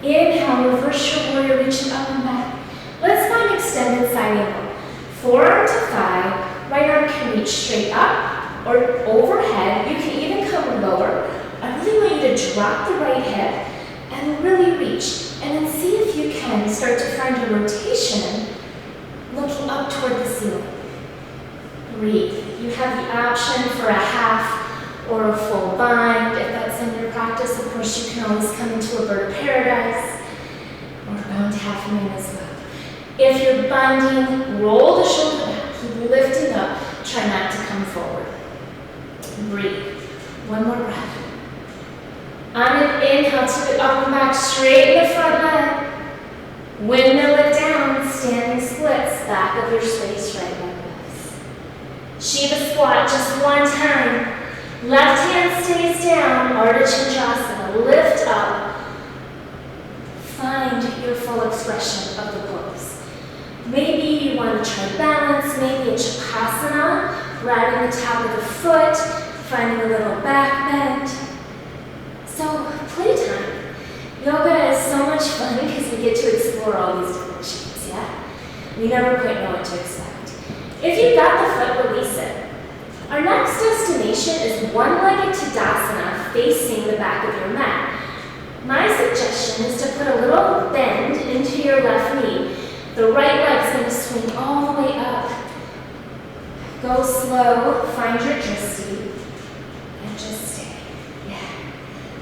A: Inhale, reverse your warrior, reaching up and back. Let's find extended side angle. Forearm to thigh, right arm can reach straight up or overhead. You can even come lower. I really want you to drop the right hip and really reach. And then see if you can start to find a rotation looking up toward the ceiling. Breathe. You have the option for a half or a full bind. If that's in your practice, of course, you can always come into a bird of paradise or bound half moon as well. If you're binding, roll the shoulder back. Keep lifting up. Try not to come forward. Breathe. One more breath. On an inhale, tip it up and back, straight in the front leg. Windmill it down, standing splits, back of your space, right like this. Shiva squat, just one time. Left hand stays down, Ardha Chandrasana, lift up. Find your full expression of the pose. Maybe you want to try balance, maybe a Chakasana, riding the top of the foot, finding a little back bend. So, playtime. Yoga is so much fun because we get to explore all these different shapes, yeah? We never quite know what to expect. If you've got the foot, release it. Our next destination is one-legged Tadasana facing the back of your mat. My suggestion is to put a little bend into your left knee. The right leg's going to swing all the way up. Go slow, find your drishti, and just stay.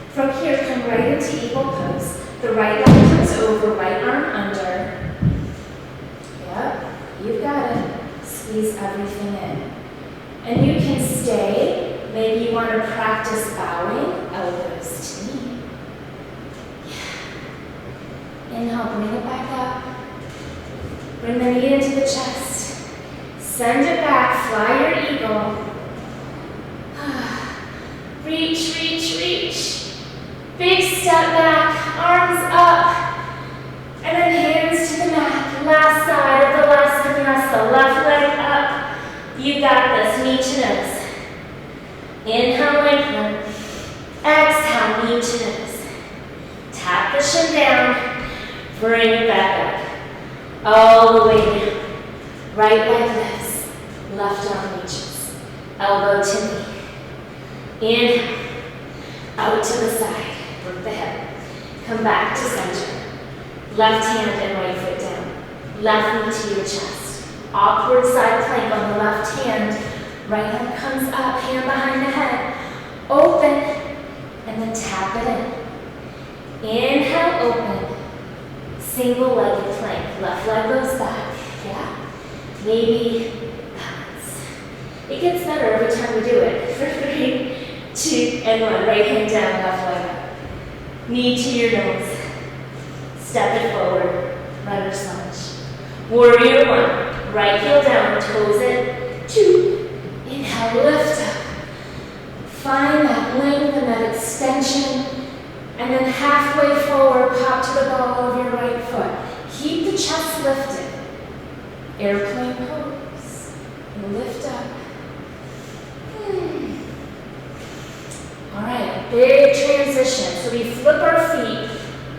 A: From here, come right into eagle pose. The right leg comes over, right arm under. Yep, you've got it. Squeeze everything in. And you can stay. Maybe you want to practice bowing, elbows to knee. Yeah. Inhale, bring it back up. Bring the knee into the chest. Send it back, fly your eagle. Reach, reach, reach. Big step back, arms up, and then hands to the mat. Last side of the last vinyasa, left leg up. You got this, knee to nose. Inhale, lengthen. Exhale, knee to nose. Tap the shin down, bring it back up. All the way down. Right leg lifts, left arm reaches. Elbow to knee. Inhale, out to the side. Work the hip. Come back to center. Left hand and right foot down. Left knee to your chest. Awkward side plank on the left hand. Right arm comes up, hand behind the head. Open, and then tap it in. Inhale, open. Single-legged plank. Left leg goes back. Yeah? Maybe balance. It gets better every time we do it. For 3, 2, and 1. Right hand down, left leg up. Knee to your nose. Step it forward. Runner's lunge. Warrior 1. Right heel down, toes in. 2. Inhale, lift up. Find that length and that extension. And then halfway forward, pop to the ball of your right foot. Keep the chest lifted. Airplane pose. And lift up. All right, big transition. So we flip our feet.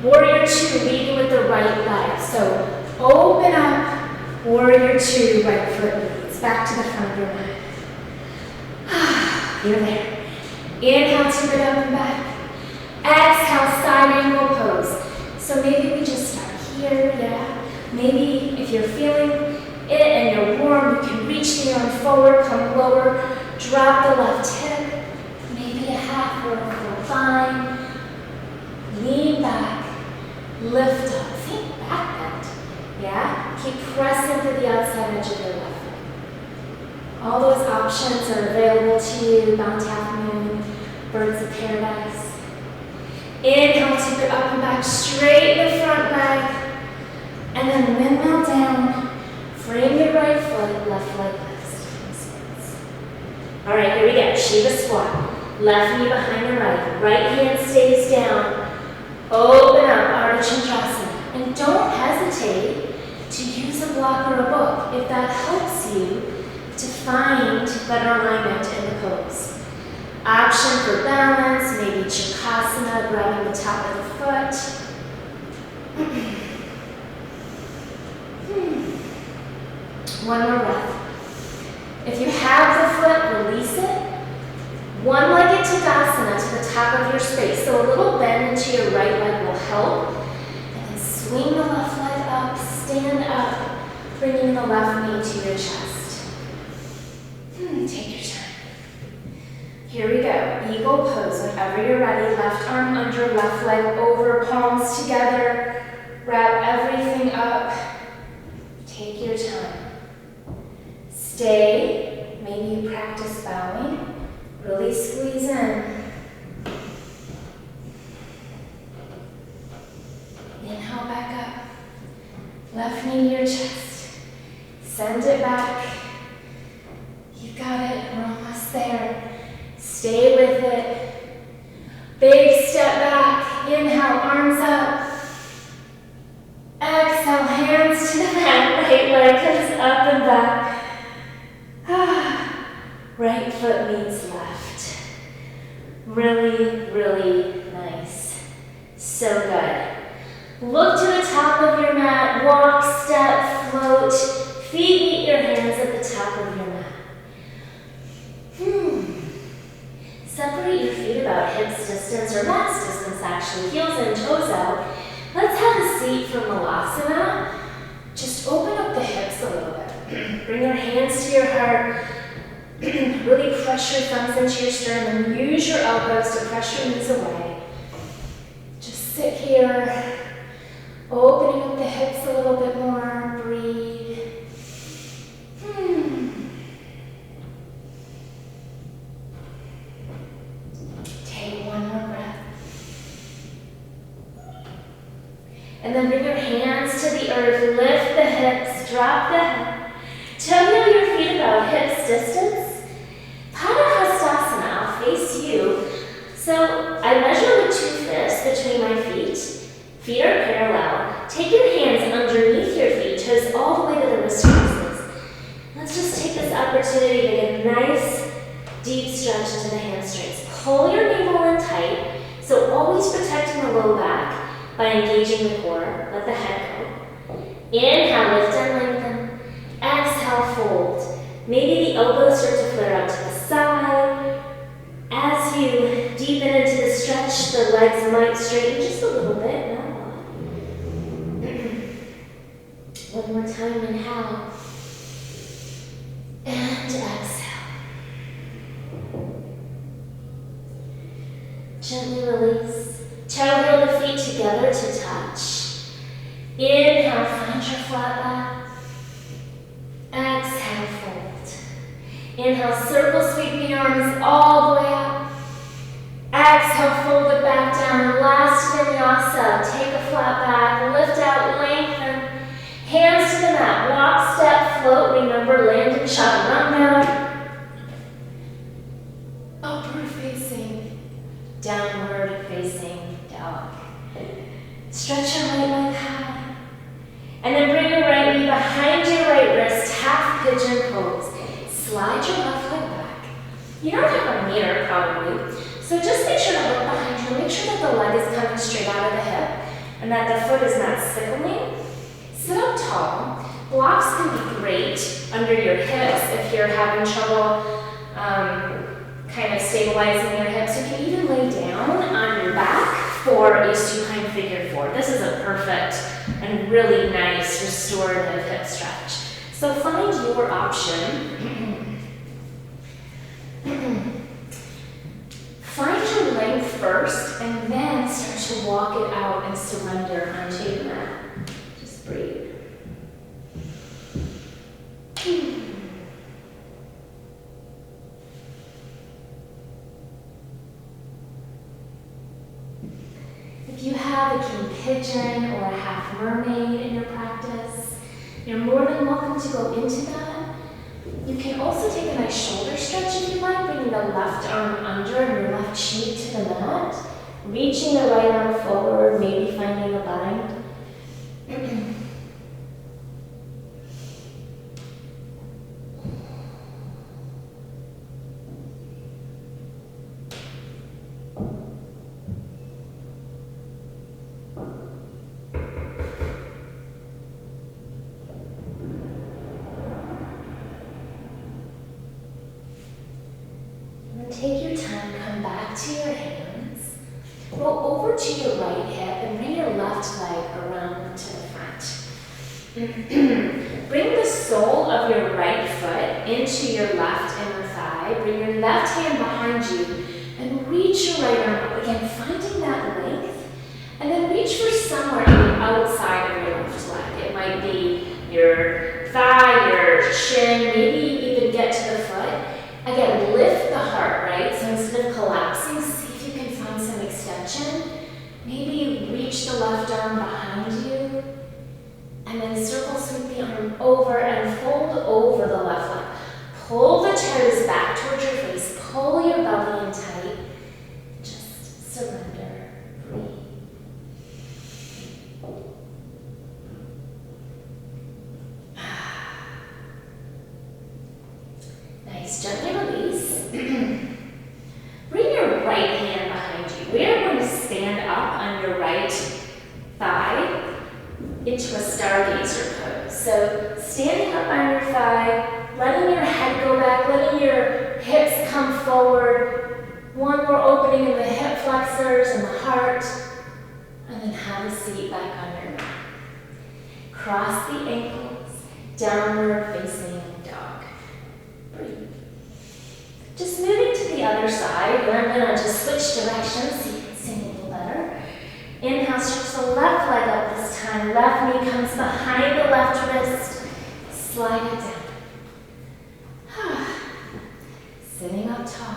A: Warrior 2, leading with the right leg. So open up. Warrior 2, right foot leads. Back to the front of your mat. You're there. Inhale, tip it up and back. Exhale, side angle pose. So maybe we just start here, yeah. Maybe if you're feeling it and you're warm, you can reach the arm forward, come lower, drop the left hip. Maybe a half or a full bind. Lean back, lift up. Think back bend, yeah. Keep pressing to the outside edge of your left foot. All those options are available to you. Bound half moon, birds of paradise. Inhale, tip it up and back, straighten the front leg, and then windmill down. Frame your right foot, left leg lifts. All right, here we go. Shiva squat. Left knee behind the right. Right hand stays down. Open up, Ardha Chandrasana. And don't hesitate to use a block or a book if that helps you to find better alignment in the pose. Option for balance, maybe Chakasana, grabbing the top of the foot. One more breath. If you have the foot, release it. One-legged Tadasana to the top of your space. So a little bend into your right leg will help. And then swing the left leg up, stand up, bringing the left knee to your chest. Take your time. Here we go. Eagle pose. Whenever you're ready, left arm under, left leg over, palms together. Wrap everything up. Take your time. Stay. Maybe you practice bowing. Really squeeze in. Inhale back up. Left knee to your chest. Send it back. You got it. We're almost there. Stay with it. Big step back. Inhale, arms up. Exhale, hands to the mat. Right leg comes up and back. Right foot meets left. Really, really nice. So good. Look to the top of your mat. Walk, step, float. Feet meet your hands at the top of your mat. Separate your feet about hips distance or max distance actually. Heels in, toes out. Let's have a seat for Malasana. Just open up the hips a little bit. Bring your hands to your heart. Really press your thumbs into your sternum. Use your elbows to press your knees away. Just sit here, opening up the hips a little bit more. Breathe. Take one more breath. And then bring your hands to the earth. Lift the hips, drop the head. Toe your feet about hips distance. Padahastasana, I'll face you. So I measure with 2 fists between my feet. Feet are parallel. Take your hands underneath your feet, toes all the way to the wrist creases. Let's just take this opportunity to get a nice deep stretch into the hamstrings. Pull your navel in tight, so always protecting the low back by engaging the core. Let the head go. Inhale, lift and lengthen. Exhale, fold. Maybe the elbows start to flare out to the side. As you deepen into the stretch, the legs might straighten just a little bit, not a lot. One more time, inhale. And exhale. Gently release. Toe heel the feet together to touch. Inhale, find your flat back. Exhale, fold. Inhale, circle, sweep the arms all the way up. Exhale, fold it back down. Last vinyasa. Take a flat back, lift out, lengthen. Hands to the mat. Walk, step, float. Remember, landing chaturanga. Upward facing, downward facing dog. Stretch your right leg high. And then bring your right knee behind your right wrist, half pigeon pose. Slide your left leg back. You don't have a mirror probably, so just make sure to look behind you. Make sure that the leg is coming straight out of the hip and that the foot is not sickling. Sit up tall. Blocks can be great under your hips if you're having trouble kind of stabilizing your hips. You can even lay down on your back for a supine figure 4. This is a perfect and really nice restorative hip stretch. So find your option. Find your length first and then start to walk it out and surrender onto your mat. Just breathe. pigeon or a half mermaid in your practice. You're more than welcome to go into that. You can also take a nice shoulder stretch if you like, bringing the left arm under and your left cheek to the mat. Reaching the right arm forward, maybe finding a bind. Take your time, come back to your hands. Roll over to your right hip and bring your left leg around to the front. Bring the sole of your right foot into your left inner thigh. Bring your left hand behind you and reach your right arm up. Again, finding that length. And then reach for somewhere on the outside of your left leg. It might be your thigh, your shin, maybe even get to the foot. Again, lift the heart, right? So instead of collapsing, see if you can find some extension. Maybe reach the left arm behind you. And then circle sweep the arm over and fold over the left leg. Pull the toes back towards your face. Pull your belly in tight. Just surrender. Breathe. Nice. Gently release. Bring your right hand behind you. We are going to stand up on your right thigh into a stargazer pose. So standing up on your thigh, letting your head go back, letting your hips come forward. One more opening in the hip flexors and the heart. And then have a seat back on your mat. Cross the ankles, downward facing dog. Breathe. Just moving to the other side, and I'm going to just switch directions so you can see a little better. Inhale, stretch the left leg up this time. Left knee comes behind the left wrist. Slide it down. Sitting up tall.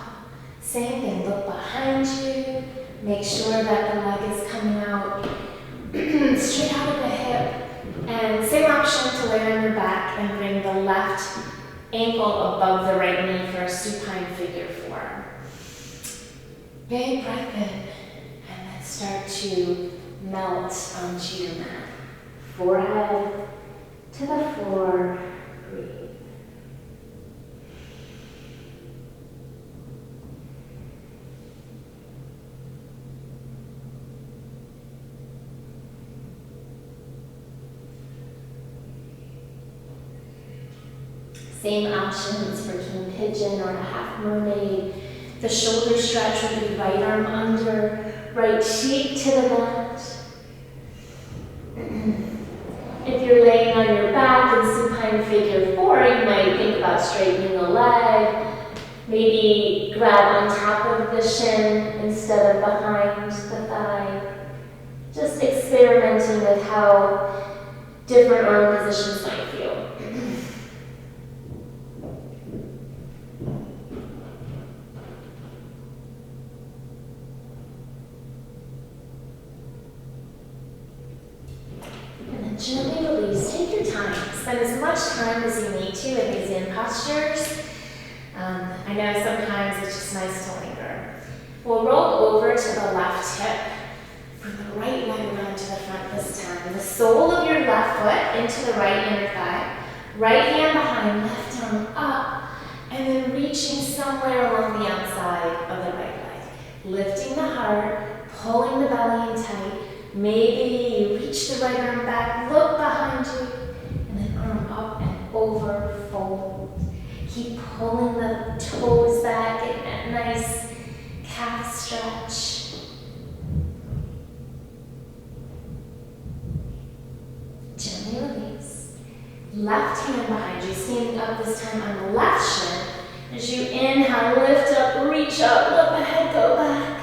A: Same thing, look behind you. Make sure that the leg is coming out straight out of the hip. And same option to lay on your back and bring the left ankle above the right knee for a supine figure four. Big breath in, and then start to melt onto your mat. Forehead to the floor, breathe. Same options for king pigeon or a half mermaid. The shoulder stretch would be right arm under, right cheek to the mat. If you're laying on your back in supine figure four, you might think about straightening the leg. Maybe grab on top of the shin instead of behind the thigh. Just experimenting with how different arm positions might feel. Gently release. Take your time. Spend as much time as you need to in these in postures. I know sometimes it's just nice to linger. We'll roll over to the left hip. Bring the right leg around to the front this time. The sole of your left foot into the right inner thigh. Right hand behind, left arm up. And then reaching somewhere along the outside of the right leg. Lifting the heart, pulling the belly in tight. Maybe you reach the right arm back, look behind you, and then arm up and over, fold. Keep pulling the toes back, getting that nice calf stretch. Gently release. Left hand behind you, standing up this time on the left shin. As you inhale, lift up, reach up, let the head go back.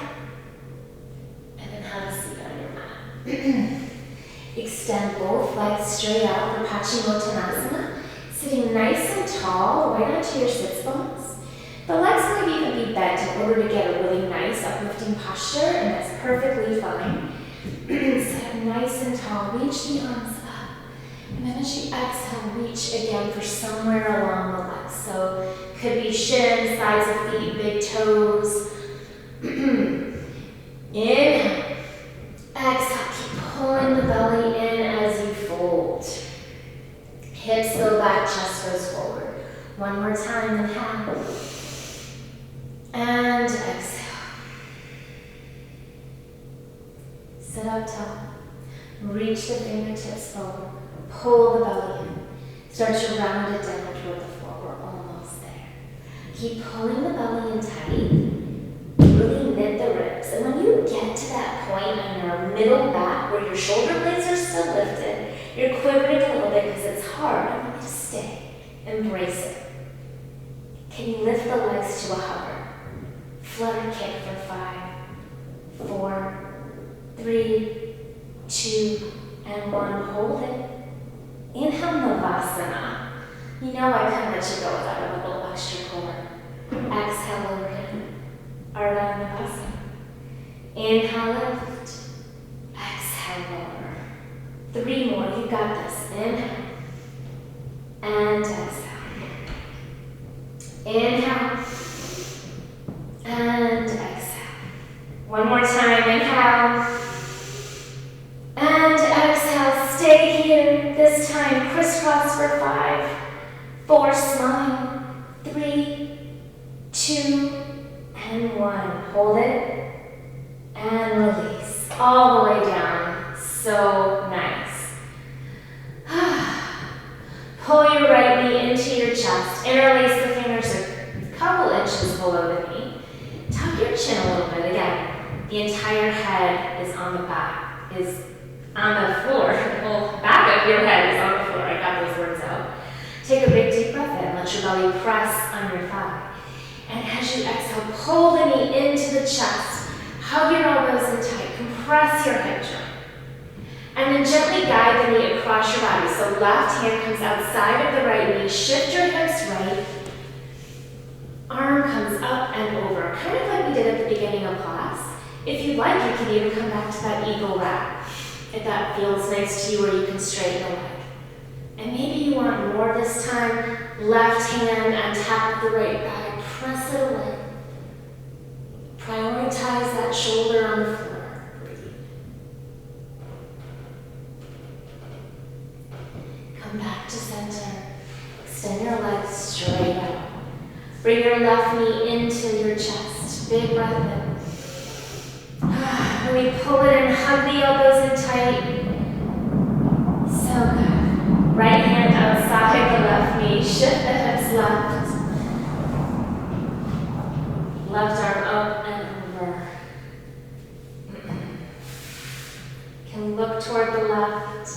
A: Extend both legs straight out for Paschimottanasana, sitting nice and tall, right onto your sits bones. The legs might even be bent in order to get a really nice uplifting posture, and that's perfectly fine. Set a nice and tall. Reach the arms up. And then as you exhale, reach again for somewhere along the legs. So could be shins, sides of feet, big toes. Inhale. Exhale. Keep pulling the belly in as you fold. Hips go back, chest goes forward. One more time. Inhale. And exhale. Sit up tall. Reach the fingertips forward. Pull the belly in. Start to round it down toward the floor. We're almost there. Keep pulling the belly in tight. Really knit the ribs. And when you get to that point on your middle back where your shoulder blades are still lifted, you're quivering a little bit because it's hard. I want you to stay. Embrace it. Can you lift the legs to a hover? Flutter kick for 5, 4, 3, 2, and 1. Hold it. Inhale, Navasana. You know I couldn't let you go without a little extra core. Exhale, overhead. Ardha Navasana. Inhale, lift. Exhale, lower. 3 more. You got this. Inhale. And exhale. Inhale. And exhale. One more time. Inhale. And exhale. Stay here. This time, crisscross for 5, 4, smile. 3, 2, and 1. Hold it. And release. All the way down. So nice. Pull your right knee into your chest. Interlace the fingers a couple inches below the knee. Tuck your chin a little bit. Again, the entire head is on the back, is on the floor. The whole back of your head is on the floor. I got those words out. Take a big deep breath in. Let your belly press on your thigh. And as you exhale, pull the knee into the chest. Hug your elbows in tight. Compress your hip joint. And then gently guide the knee across your body. So left hand comes outside of the right knee. Shift your hips right. Arm comes up and over. Kind of like we did at the beginning of class. If you'd like, you can even come back to that eagle wrap. If that feels nice to you, where you can straighten the leg. And maybe you want more this time. Left hand on top of the right thigh. Press it away. Prioritize that shoulder on the floor. Breathe. Come back to center. Extend your legs straight out. Bring your left knee into your chest. Big breath in. Really pull it in. Hug the elbows in tight. So good. Right hand outside the left knee. Shift the hips left. Left arm up and over. Can look toward the left.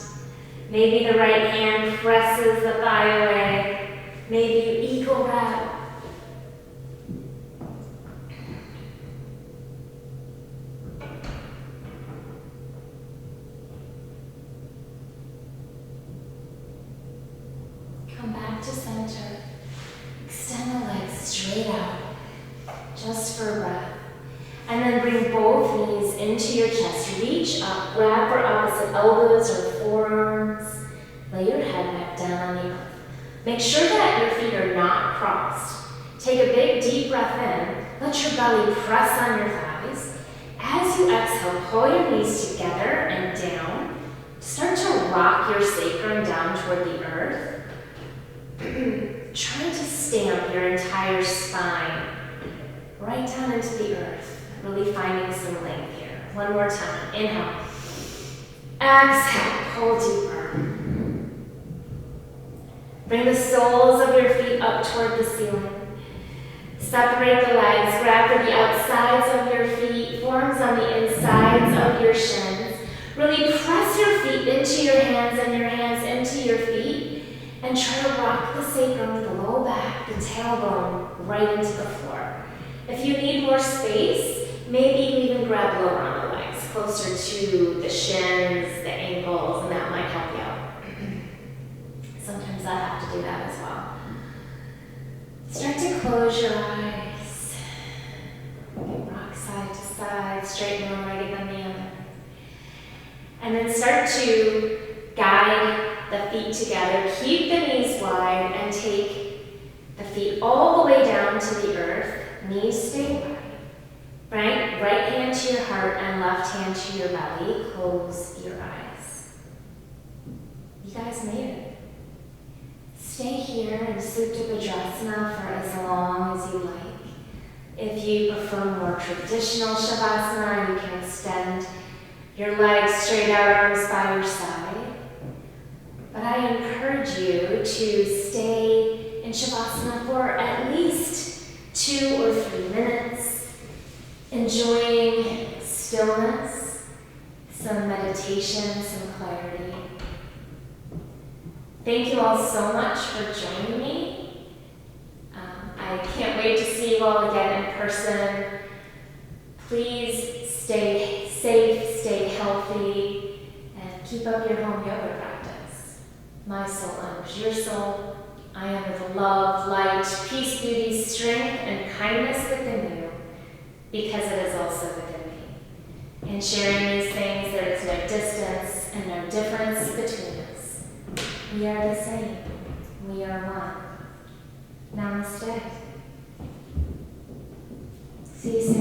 A: Maybe the right hand presses the thigh away. Maybe you eagle wrap. Come back to center. Extend the legs straight out. Just for a breath. And then bring both knees into your chest. Reach up, grab for opposite elbows or forearms. Lay your head back down on the earth. Make sure that your feet are not crossed. Take a big deep breath in. Let your belly press on your thighs. As you exhale, pull your knees together and down. Start to rock your sacrum down toward the earth. Try to stamp your entire spine right down into the earth, really finding some length here. One more time. Inhale. Exhale. Pull deeper. Bring the soles of your feet up toward the ceiling. Separate the legs. Grab for the outsides of your feet, forearms on the insides of your shins. Really press your feet into your hands and your hands into your feet. And try to rock the sacrum, the low back, the tailbone right into the floor. If you need more space, maybe you even grab lower on the legs, closer to the shins, the ankles, and that might help you out. Sometimes I have to do that as well. Start to close your eyes. Rock side to side, straighten one leg and then the other. And then start to guide the feet together. Keep the knees wide and take the feet all the way down to the earth. Knees stay wide. Right hand to your heart and left hand to your belly. Close your eyes. You guys made it. Stay here in Supta Vajrasana for as long as you like. If you prefer more traditional Shavasana, you can extend your legs straight out, arms by your side. But I encourage you to stay in Shavasana for at least 2 or 3 minutes, enjoying stillness, some meditation, some clarity. Thank you all so much for joining me. I can't wait to see you all again in person. Please stay safe, stay healthy, and keep up your home yoga practice. My soul honors your soul. I am with love, light, peace, beauty, strength, and kindness within you, because it is also within me. In sharing these things, there is no distance and no difference between us. We are the same. We are one. Namaste. See you soon.